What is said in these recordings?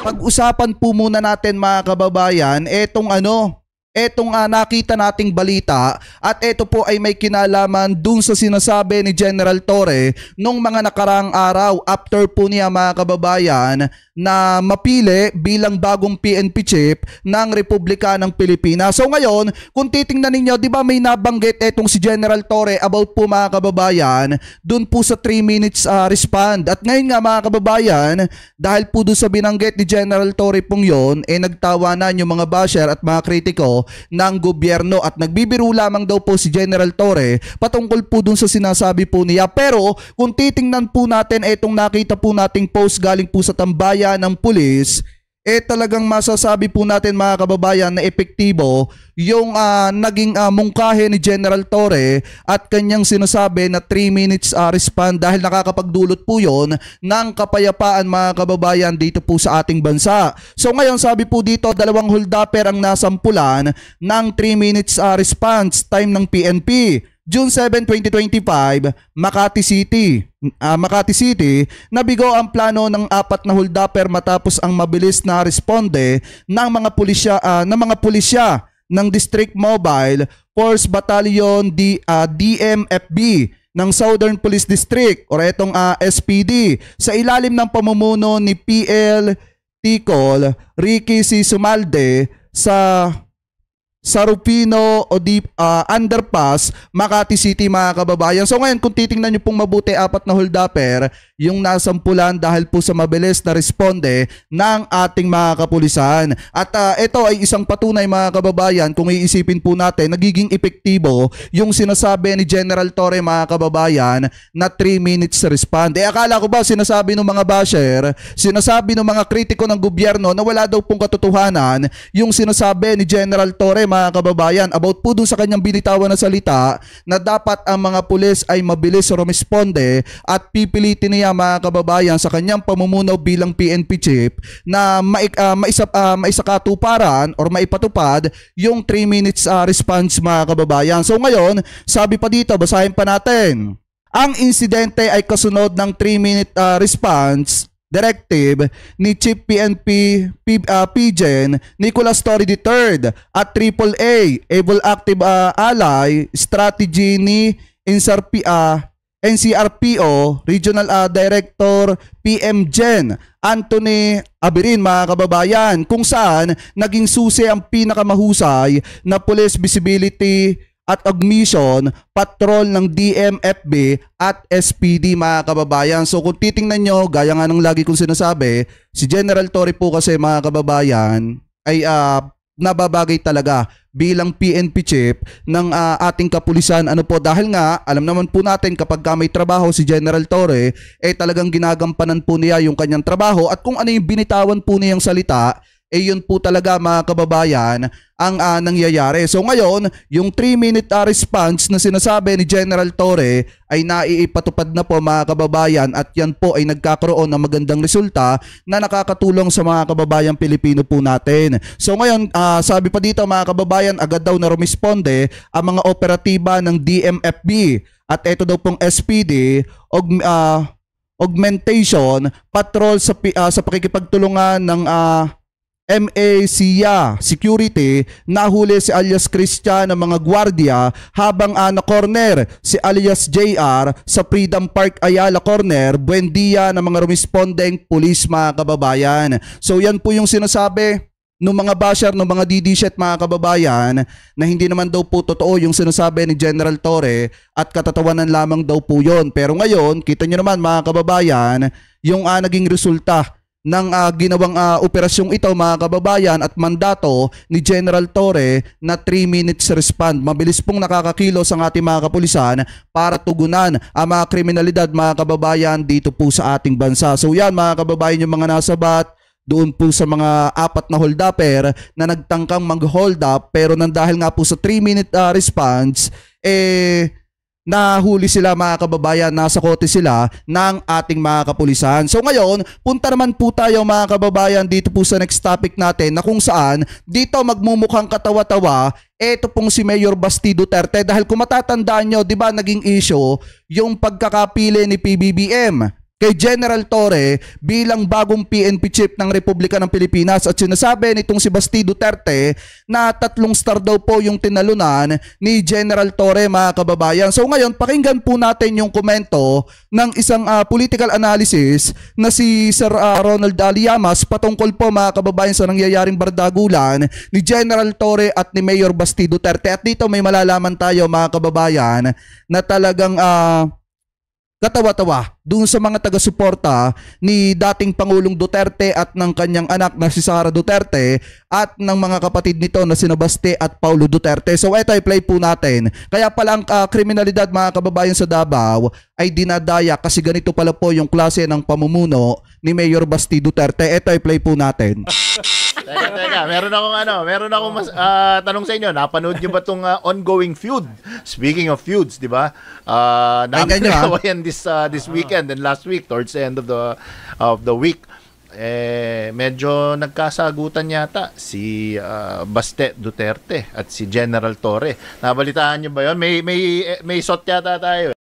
Pag-usapan po muna natin mga kababayan, etong nakita nating balita at ito po ay may kinalaman dun sa sinasabi ni General Torre nung mga nakaraang araw after po niya mga kababayan na mapili bilang bagong PNP chief ng Republika ng Pilipinas. So ngayon, kung titingnan ninyo, di ba may nabanggit etong si General Torre about po mga kababayan dun po sa 3 minutes respond. At ngayon nga mga kababayan, dahil po dun sa binanggit ni General Torre pong yon, nagtawanan yung mga basher at mga kritiko ng gobyerno at nagbibiro lamang daw po si General Torre patungkol po dun sa sinasabi po niya. Pero kung titingnan po natin etong nakita po nating post galing po sa tambayan ng pulis, talagang masasabi po natin mga kababayan na epektibo yung naging mungkahe ni General Torre at kanyang sinasabi na 3 minutes respond dahil nakakapagdulot po yon ng kapayapaan mga kababayan dito po sa ating bansa. So ngayon sabi po dito, 2 holdupper ang nasampulan ng 3 minutes response time ng PNP. June 7, 2025, Makati City, nabigo ang plano ng 4 na holdupper matapos ang mabilis na responde ng mga pulisya ng District Mobile Force Battalion DMFB ng Southern Police District o etong SPD sa ilalim ng pamumuno ni PL Ticol Ricky C. Sumalde sa Rufino Underpass, Makati City mga kababayan. So ngayon kung titingnan nyo pong mabuti, 4 na holdupper yung nasampulan dahil po sa mabilis na responde ng ating mga kapulisan. At ito ay isang patunay mga kababayan kung iisipin po natin, nagiging epektibo yung sinasabi ni General Torre mga kababayan na 3 minutes respond. Akala ko ba sinasabi ng mga basher, sinasabi ng mga kritiko ng gobyerno na wala daw pong katotohanan yung sinasabi ni General Torre mga kababayan about po dun sa kanyang binitawan na salita na dapat ang mga pulis ay mabilis rumisponde at pipilitin niya mga kababayan sa kanyang pamumuno bilang PNP chief na maisakatuparan or maipatupad yung 3 minutes response mga kababayan. So ngayon, sabi pa dito, basahin pa natin. Ang insidente ay kasunod ng 3-minute response directive ni Chief PNP PGen Nicolas Torre III at AAA Able Active Ally Strategy ni NCRPO Regional Director PMGen Anthony Abirin mga kababayan, kung saan naging susi ang pinakamahusay na police visibility at augmentation patrol ng DMFB at SPD mga kababayan. So kung titingnan nyo, gaya nga ng lagi kong sinasabi, si General Torre po kasi mga kababayan ay nababagay talaga bilang PNP chief ng ating kapulisan. Ano po, dahil nga alam naman po natin kapag may trabaho si General Torre, talagang ginagampanan po niya yung kanyang trabaho at kung ano yung binitawan po niyang salita, yun po talaga mga kababayan ang nangyayari. So ngayon, yung 3-minute response na sinasabi ni General Torre ay naiipatupad na po mga kababayan at yan po ay nagkakaroon ng magandang resulta na nakakatulong sa mga kababayan Pilipino po natin. So ngayon, sabi pa dito mga kababayan, agad daw na rumisponde ang mga operatiba ng DMFB at ito daw pong SPD augmentation patrol sa pakikipagtulungan ng MACIA Security. Nahuli si alias Christian ng mga gwardiya habang na-corner si alias JR sa Freedom Park Ayala Corner, Buendia ng mga rumispondeng pulis mga kababayan. So yan po yung sinasabi ng mga basher, ng mga DD-shit mga kababayan na hindi naman daw po totoo yung sinasabi ni General Torre at katatawanan lamang daw po yun. Pero ngayon, kita nyo naman mga kababayan, yung naging resulta ng ginawang operasyong ito mga kababayan at mandato ni General Torre na 3 minutes respond. Mabilis pong nakakakilos ang ating mga kapulisan para tugunan ang mga kriminalidad mga kababayan dito po sa ating bansa. So yan mga kababayan, yung mga nasabat doon po sa mga 4 na holdupper na nagtangkang mag-hold up pero nang dahil nga po sa 3-minute response, nahuli sila mga kababayan, nasa kote sila ng ating mga kapulisan. So ngayon, punta naman po tayo mga kababayan dito po sa next topic natin na kung saan dito magmumukhang katawa-tawa ito pong si Mayor Basti Duterte dahil kung matatandaan nyo, di ba naging issue yung pagkakapili ni PBBM kay General Torre bilang bagong PNP chief ng Republika ng Pilipinas at sinasabi nitong si Basti Duterte na 3 star daw po yung tinalunan ni General Torre, mga kababayan. So ngayon, pakinggan po natin yung komento ng isang political analysis na si Sir Ronald Aliamas patungkol po, mga kababayan, sa nangyayaring bardagulan ni General Torre at ni Mayor Basti Duterte. At dito may malalaman tayo, mga kababayan, na talagang katawa-tawa doon sa mga taga-suporta ni dating Pangulong Duterte at ng kanyang anak na si Sara Duterte at ng mga kapatid nito na sina Baste at Paulo Duterte. So ito ay play po natin. Kaya pala ang kriminalidad, mga kababayan, sa Davao ay dinadaya kasi ganito pala po yung klase ng pamumuno ni Mayor Basti Duterte. Ito ay play po natin. Teka, meron akong tanong sa inyo. Napanood niyo ba tong ongoing feud? Speaking of feuds, di ba? Nakawayan this weekend and last week towards the end of the week. Medyo nagkasagutan yata si Baste Duterte at si General Torre. Nabalitaan niyo ba 'yon? May shot yata tayo.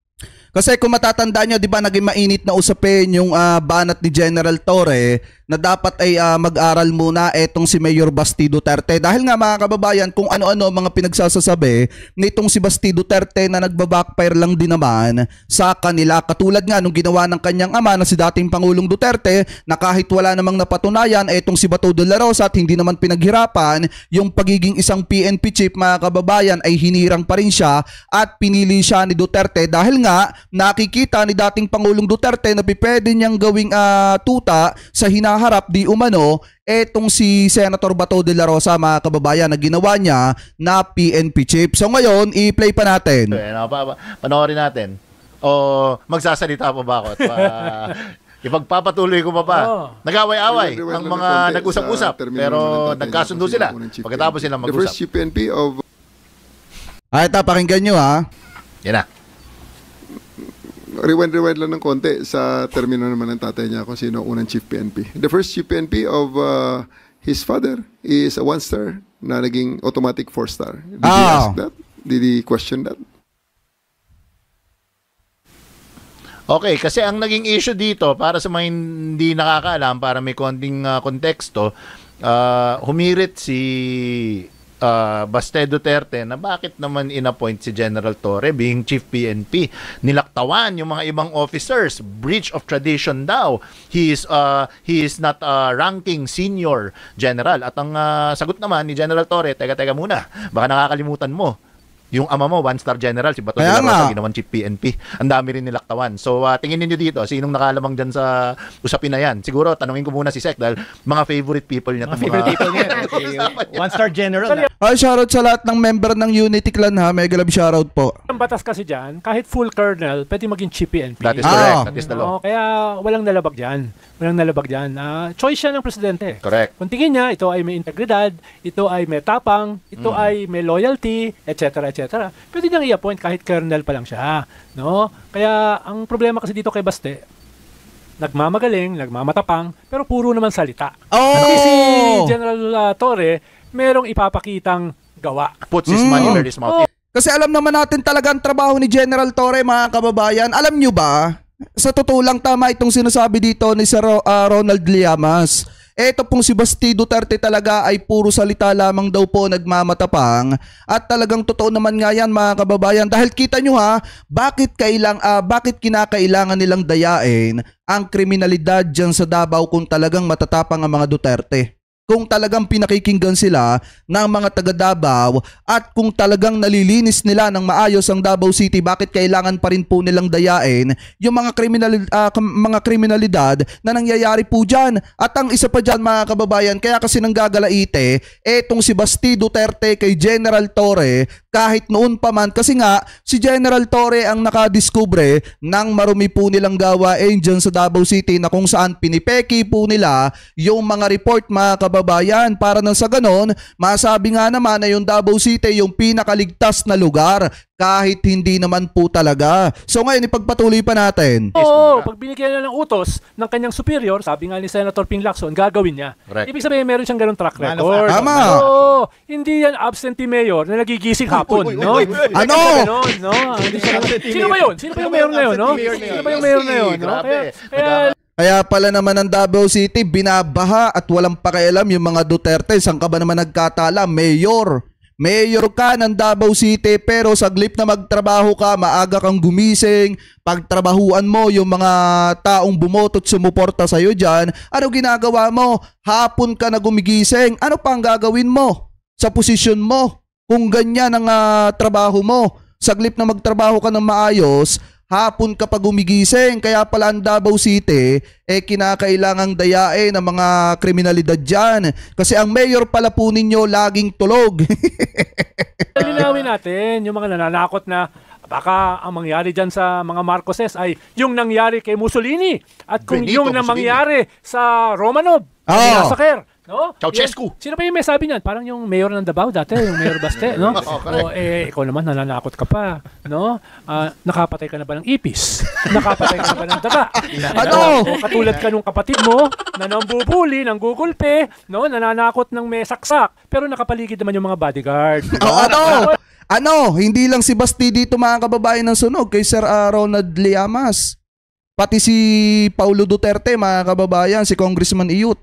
Kasi kung matatandaan nyo, di ba, naging mainit na usapin yung banat ni General Torre na dapat ay mag-aral muna etong si Mayor Basti Duterte. Dahil nga, mga kababayan, kung ano-ano mga pinagsasasabi nitong si Basti Duterte na nagbabackfire lang din naman sa kanila. Katulad nga nung ginawa ng kanyang ama na si dating Pangulong Duterte na kahit wala namang napatunayan etong si Bato de la Rosa at hindi naman pinaghirapan yung pagiging isang PNP chief, mga kababayan, ay hinirang pa rin siya at pinili siya ni Duterte dahil nga nakikita ni dating Pangulong Duterte na pwede niyang gawing tuta sa hinaharap di umano etong si Senator Bato de la Rosa, mga kababayan, na ginawa niya na PNP chief. So ngayon, i-play pa natin. Panoorin natin. O magsasalita pa ba ako? Ipagpapatuloy ko pa ba? Nag-away-away ang mga nag-usap-usap pero nagkasundo sila pagkatapos silang mag-usap. The first chief PNP of... Ito, pakinggan nyo ha. Yan na. Rewind lang ng konti sa termino naman ng tatay niya kung sino unang chief PNP. The first chief PNP of his father is a 1-star na naging automatic 4-star. Did he ask that? Did he question that? Okay, kasi ang naging issue dito, para sa mga hindi nakakaalam, para may konting konteksto, humirit si Baste Duterte na bakit naman inappoint si General Torre being Chief PNP. Nilaktawan yung mga ibang officers, breach of tradition daw. He is not ranking senior general. At ang sagot naman ni General Torre, teka muna, baka nakakalimutan mo. Yung ama mo, 1-star general, si Bato de la Rosa, ginawang Chief PNP. Ang dami rin nilaktawan. So, tingin niyo dito, sinong nakalamang dyan sa usapin na yan? Siguro, tanungin ko muna si Sec dahil mga favorite people niya. Mga favorite people niya. 1-star general. Ay, shoutout sa lahat ng member ng Unity Clan ha. Mega love shoutout po. Ang batas kasi dyan, kahit full colonel, pwede maging Chief PNP. That is correct. That is the law. Kaya walang nalabag dyan. Choice siya ng presidente. Correct. Kung tingin niya, ito ay may integridad, ito ay may tapang, ito ay may loyalty, etc. Pwede niyang i-appoint kahit colonel pa lang siya. No? Kaya ang problema kasi dito kay Baste, nagmamagaling, nagmamatapang, pero puro naman salita. Kasi si General Torre, merong ipapakitang gawa. Puts his money where his mouth is. Kasi alam naman natin talaga ang trabaho ni General Torre, mga kababayan. Alam nyo ba, sa totoo lang tama itong sinasabi dito ni Sir Ronald Liamas. Ito pong si Basti Duterte talaga ay puro salita lamang daw po, nagmamatapang. At talagang totoo naman nga yan, mga kababayan. Dahil kita nyo ha, bakit kinakailangan nilang dayain ang kriminalidad dyan sa Davao kung talagang matatapang ang mga Duterte? Kung talagang pinakikinggan sila ng mga taga Davao at kung talagang nalilinis nila ng maayos ang Davao City, bakit kailangan pa rin po nilang dayain yung mga kriminalidad na nangyayari po dyan? At ang isa pa dyan, mga kababayan, kaya kasi nanggagalaite, etong si Basti Duterte kay General Torre, kahit noon pa man, kasi nga si General Torre ang nakadiskubre ng marumi po nilang gawain dyan sa Davao City na kung saan pinipeki po nila yung mga report, mga kababayan, kababayan, para nang sa ganon, masabi nga naman na yung Davao City yung pinakaligtas na lugar kahit hindi naman po talaga. So ngayon, ipagpatuloy pa natin. Oo, pag binigyan niya ng utos ng kanyang superior, sabi nga ni Senator Ping Lacson, gagawin niya. Correct. Ibig sabihin, meron siyang ganong track record. Tama. Oo, hindi yan absentee mayor na nagigising hapon, no? Ano? Ganon, no? Hindi siya- Sino ba yun? Sino ba yung mayor ngayon, no? Sino ba yung mayor ngayon, no? Kaya pala naman ang Davao City, binabaha at walang pakialam yung mga Duterte. Saan ka ba naman nagkatala? Mayor. Mayor ka ng Davao City, pero saglit na magtrabaho ka, maaga kang gumising, pagtrabahuan mo yung mga taong bumoto at sumuporta sa'yo dyan, ano ginagawa mo? Hapon ka na gumigising, ano pa ang gagawin mo sa posisyon mo? Kung ganyan ang trabaho mo, saglit na magtrabaho ka ng maayos, hapon ka pa gumigising. Kaya pala ang Davao City kinakailangang dayain ng mga kriminalidad dyan. Kasi ang mayor pala po ninyo laging tulog. Linawin natin yung mga nananakot na baka ang mangyari dyan sa mga Marcoses ay yung nangyari kay Mussolini at kung Benito yung na Mussolini. mangyari sa Romanov, Massacre, no? Ceausescu. Sino pa yung may sabi niyan? Parang yung mayor ng Davao dati, yung mayor Baste, no? O, ikaw naman nananakot ka pa, no? Nakapatay ka na ba ng ipis? Nakapatay ka na ba ng daga? Ano? O, katulad ka nung kapatid mo na nambubuli, nang gugulpe, no? Nananakot ng may saksak, pero nakapaligid naman yung mga bodyguard. Ano? Hindi lang si Basti dito mga kababayan ng sunog kay Sir Ronald Llamas. Pati si Paulo Duterte mga kababayan, si Congressman Iyut.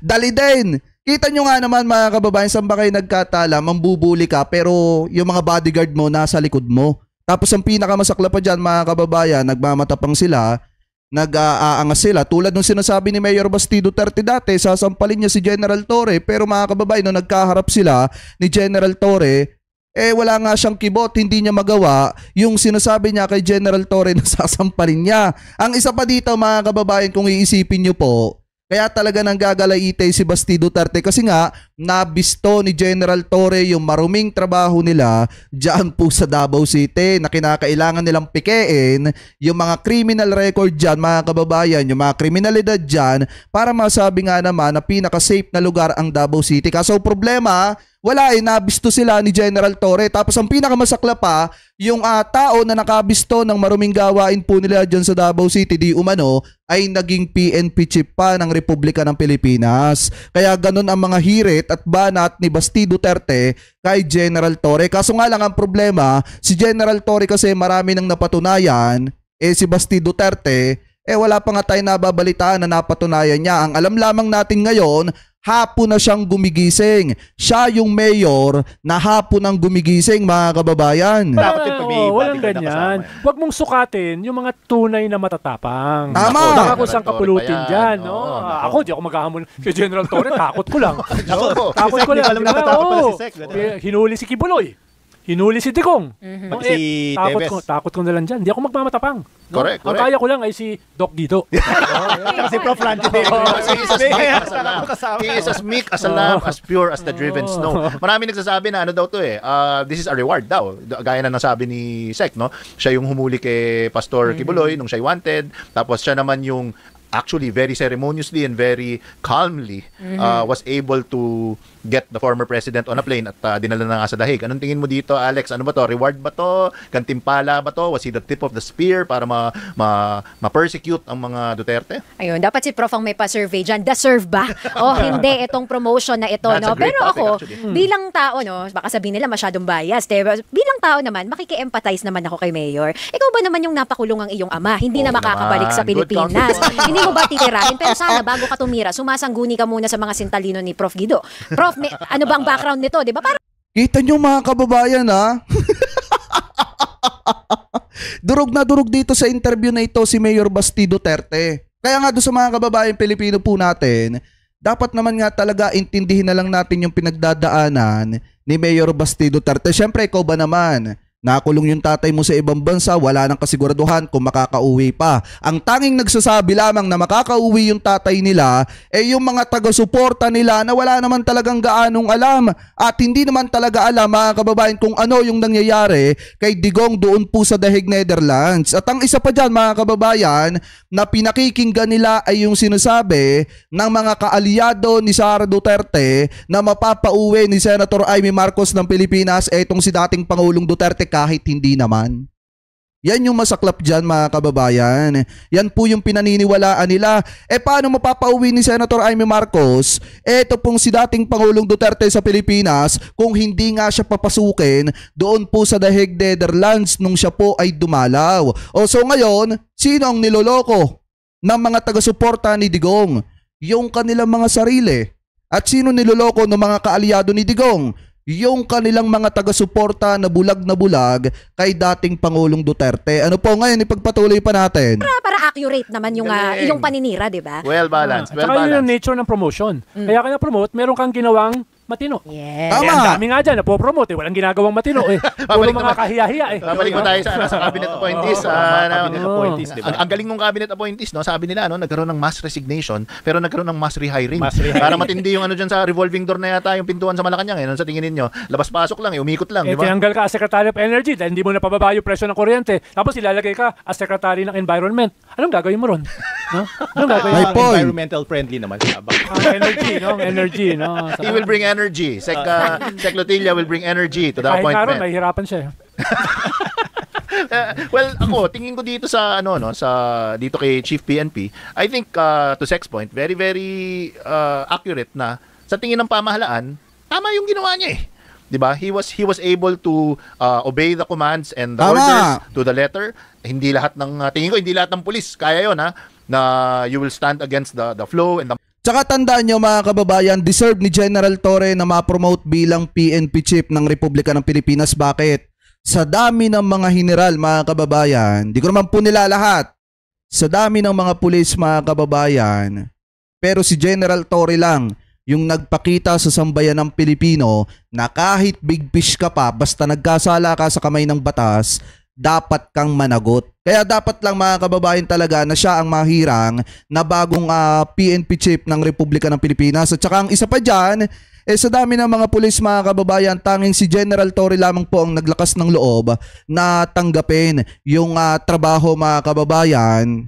Dali din. Kita nyo nga naman mga kababayan, saan ba kayo nagkatala, mambubuli ka pero yung mga bodyguard mo nasa likod mo. Tapos ang pinakamasakla pa dyan mga kababayan, nagmamatapang sila, nag-aangas sila. Tulad nung sinasabi ni Mayor Basti Duterte dati, sasampalin niya si General Torre, pero mga kababayan, nung nagkaharap sila ni General Torre, wala nga siyang kibot, hindi niya magawa yung sinasabi niya kay General Torre na sasampalin niya. Ang isa pa dito mga kababayan, kung iisipin niyo po, kaya talaga nang gagalaitay si Basti Duterte kasi nga nabisto ni General Torre yung maruming trabaho nila dyan po sa Davao City na kinakailangan nilang pikein yung mga criminal record dyan mga kababayan, yung mga kriminalidad dyan para masabi nga naman na pinaka-safe na lugar ang Davao City. Kaso problema, wala nabisto sila ni General Torre. Tapos ang pinakamasakla pa, yung tao na nakabisto ng maruming gawain po nila dyan sa Davao City, di umano, ay naging PNP chief pa ng Republika ng Pilipinas. Kaya ganun ang mga hirit at banat ni Basti Duterte kay General Torre. Kaso nga lang ang problema, si General Torre kasi marami nang napatunayan, si Basti Duterte, wala pa nga tayo nababalitaan na napatunayan niya. Ang alam lamang natin ngayon, hapon na siyang gumigising. Siya yung mayor na hapon ang gumigising mga kababayan. Walang ganyan. Huwag mong sukatin yung mga tunay na matatapang. Tama. Baka kung saan kapulutin dyan, no? Ako, di ako maghahamon kay General Torre. Takot ko lang. Takot ko lang. Hinuli si Kibuloy. Hinuli si Digong. Si takot ko na lang dyan. Di ako magmamatapang. No? Correct. Ang kaya ko lang ay si Doc Guido. Kasi Prof. Randy He is as meek as a lamb, as pure as the driven snow. Marami nagsasabi na ano daw to this is a reward daw. Gaya na nasabi ni Sec, no? Siya yung humuli kay Pastor Kibuloy nung siya wanted. Tapos siya naman yung actually very ceremoniously and very calmly was able to get the former president on a plane at dinala na nga sa dahig. Anong tingin mo dito, Alex? Ano ba to? Reward ba to? Gantimpala ba to? Was he the tip of the spear para ma-persecute ang mga Duterte? Ayun, dapat si Prof ang may pa-survey dyan. Deserve ba? O hindi itong promotion na ito, That's no? a great Pero topic, ako, actually. bilang tao, no? Baka sabihin nila masyadong biased. Bilang tao naman, makiki-empathize naman ako kay Mayor. Ikaw ba naman yung napakulong ang iyong ama? Hindi na makakabalik sa naman. Good Pilipinas. counterpoint. Hindi mo ba titirahin? Pero sana, bago ka tumira, sumasangguni ka muna sa mga sintalino ni Prof Guido. Prof, ano ba ang background nito? Di ba? Parang Kita nyo mga kababayan ha? Durog na durog dito sa interview na ito si Mayor Basti Duterte. Kaya nga doon sa mga kababayan Pilipino po natin, dapat naman nga talaga intindihin na lang natin yung pinagdadaanan ni Mayor Basti Duterte. Siyempre, ikaw ba naman? Nakulong yung tatay mo sa ibang bansa, wala nang kasiguraduhan kung makakauwi pa. Ang tanging nagsasabi lamang na makakauwi yung tatay nila yung mga taga-suporta nila na wala naman talagang gaanong alam at hindi naman talaga alam mga kababayan kung ano yung nangyayari kay Digong doon po sa The Hague, Netherlands. At ang isa pa dyan mga kababayan na pinakikinggan nila ay yung sinasabi ng mga kaalyado ni Sara Duterte na mapapauwi ni Senator Amy Marcos ng Pilipinas itong si dating Pangulong Duterte kahit hindi naman. Yan yung masaklap dyan mga kababayan. Yan po yung pinaniniwalaan nila. Paano mapapauwi ni Senator Amy Marcos ito pong si dating Pangulong Duterte sa Pilipinas kung hindi nga siya papasukin doon po sa The Hague, Netherlands nung siya po ay dumalaw. So ngayon, sino ang niloloko ng mga taga-suporta ni Digong? Yung kanilang mga sarili. At sino niloloko ng mga kaalyado ni Digong? Yung kanilang mga taga-suporta na bulag kay dating Pangulong Duterte. Ano po ngayon, ipagpatuloy pa natin. Para accurate naman yung Galing. yung paninira, di ba? Well balanced. Well Saka yun yung balanced. nature ng promotion. Kaya ka na-promote, meron kang ginawang matino. Yes. Tama. Ang dami nga dyan, napopromote. Walang ginagawang matino. Puro Babalik mga naman. kahiya-hiya. Babalik mo tayo sa cabinet appointees. Cabinet appointees, di ba? Ang galing ng cabinet appointees, no? Sabi nila, no, nagkaroon ng mass resignation, pero nagkaroon ng mass rehiring. Mass rehiring. Para matindi yung ano dyan sa revolving door na yata yung pintuan sa Malacanang. Ano sa tingin ninyo? Labas-pasok lang, umikot lang, di ba? Tinanggal ka as Secretary of Energy dahil hindi mo napababa yung presyo ng kuryente. Tapos ilalagay ka as Secretary ng Environment. Anong gagawin mo ron? No? Anong gagawin May mo? point. Environmental friendly naman siya. Energy, no? Energy, no? He will bring energy. Sec Lotilla will bring energy to the Kahit nga ron, appointment. nahihirapan siya. Well, ako tingin ko dito sa dito kay Chief PNP, I think to Sec's point, very very accurate na sa tingin ng pamahalaan, tama yung ginawa niya eh. 'Di ba? He was able to obey the commands and the Tama. orders to the letter. Hindi lahat ng tingin ko hindi lahat ng pulis kaya 'yon na you will stand against the flow and the Tsaka tandaan nyo mga kababayan, deserve ni General Torre na ma-promote bilang PNP chief ng Republika ng Pilipinas. Bakit? Sa dami ng mga general mga kababayan, di ko naman po nila lahat, sa dami ng mga pulis mga kababayan, pero si General Torre lang yung nagpakita sa sambayan ng Pilipino na kahit big fish ka pa, basta nagkasala ka sa kamay ng batas, dapat kang managot. Kaya dapat lang mga kababayan talaga na siya ang mahirang na bagong PNP chief ng Republika ng Pilipinas. At saka ang isa pa dyan, sa dami ng mga pulis mga kababayan, tanging si General Torre lamang po ang naglakas ng loob na tanggapin yung trabaho mga kababayan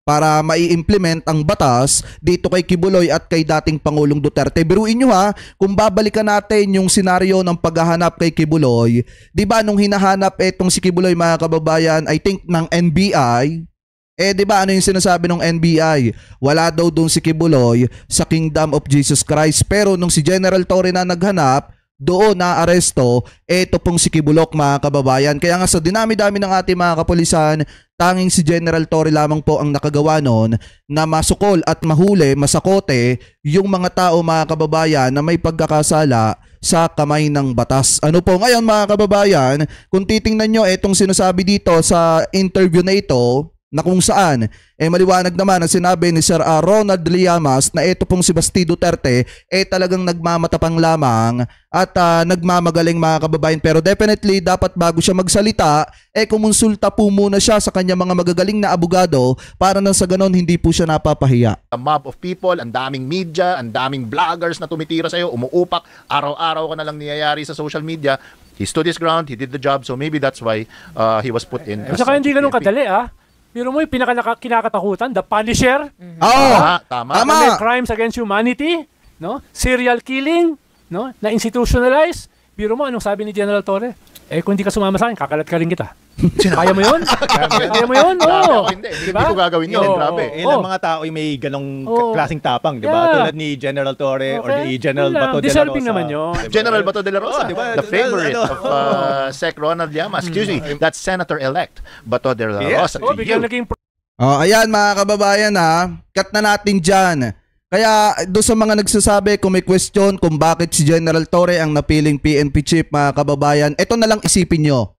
para mai-implement ang batas dito kay Kibuloy at kay dating Pangulong Duterte. Biruin nyo kung babalikan natin yung senaryo ng paghahanap kay Kibuloy, di ba nung hinahanap etong si Kibuloy mga kababayan, I think ng NBI, di ba ano yung sinasabi ng NBI? Wala daw doon si Kibuloy sa Kingdom of Jesus Christ. Pero nung si General Torre na naghanap, doon na aresto, eto pong si Kibulok mga kababayan. Kaya nga sa dinami-dami ng ating mga kapulisan, tanging si General Torre lamang po ang nakagawa noon na masukol at mahuli, masakote yung mga tao mga kababayan na may pagkakasala sa kamay ng batas. Ano po ngayon mga kababayan, kung titingnan nyo etong sinasabi dito sa interview na ito, na kung saan maliwanag naman ang sinabi ni Sir Ronald Llamas na ito pong si Basti Duterte talagang nagmamatapang lamang at nagmamagaling mga kababayan, pero definitely dapat bago siya magsalita kumonsulta po muna siya sa kanya mga magagaling na abogado para nang sa ganon hindi po siya napapahiya. a mob of people, ang daming media, ang daming vloggers na tumitira sa'yo, umuupak, araw-araw ka na lang niyayari sa social media. He stood his ground, he did the job, so maybe that's why he was put in. At saka hindi ganun kadali Pero mo yung kinakatakutan, the Punisher, Tama. commit crimes against humanity, no? Serial killing, no? Na institutionalized. Biro mo anong sabi ni General Torre? Kung hindi ka sumama sa akin, kakalat ka rin kita. Kaya mo yun? Kaya mo yun? Oo. Hindi ko gagawin yun. Grabe. Ilang mga tao yung may ganong klaseng tapang, di ba? Yeah. Tulad ni General Torre or ni General Bato de la Rosa. Deserving naman yun. General Bato de la Rosa, Oh, diba? the favorite of Sec Ronald Llamas. Excuse me, that's Senator-elect Bato de la Rosa. Oh, To biglang you. naging Ayan mga kababayan cut na natin dyan. Kaya doon sa mga nagsasabi kung may question kung bakit si General Torre ang napiling PNP chief mga kababayan, ito na lang isipin nyo.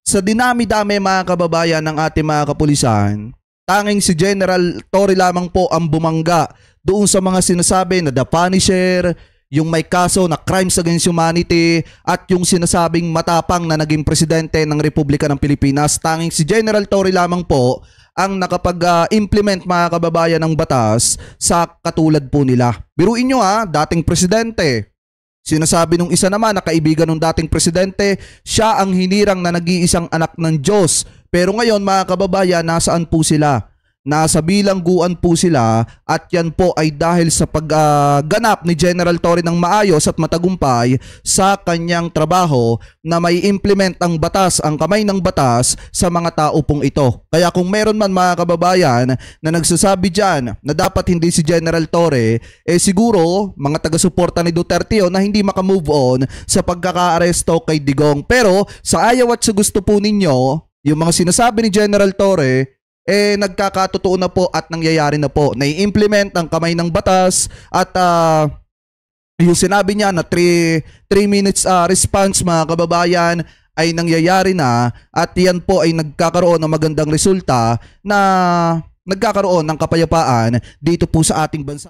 Sa dinami-dami mga kababayan ng ating mga kapulisan, tanging si General Torre lamang po ang bumangga doon sa mga sinasabi na the Punisher, yung may kaso na crimes against humanity at yung sinasabing matapang na naging presidente ng Republika ng Pilipinas. Tanging si General Torre lamang po ang nakapag-implement mga kababayan ng batas sa katulad po nila. Biruin nyo dating presidente. Sinasabi nung isa naman na kaibigan ng dating presidente, siya ang hinirang na nag-iisang anak ng Diyos. Pero ngayon mga kababayan, nasaan po sila? Nasa bilangguan po sila at yan po ay dahil sa pagganap ni General Torre ng maayos at matagumpay sa kanyang trabaho na may implement ang batas, ang kamay ng batas sa mga tao pong ito. Kaya kung meron man mga kababayan na nagsasabi dyan na dapat hindi si General Torre, siguro mga taga-suporta ni Duterte na hindi makamove on sa pagkaka-aresto kay Digong. Pero sa ayaw at sa gusto po ninyo, yung mga sinasabi ni General Torre, nagkakatotoo na po at nangyayari na po. Nai-implement ang kamay ng batas at yung sinabi niya na 3 minutes response mga kababayan ay nangyayari na at yan po ay nagkakaroon ng magandang resulta na nagkakaroon ng kapayapaan dito po sa ating bansa.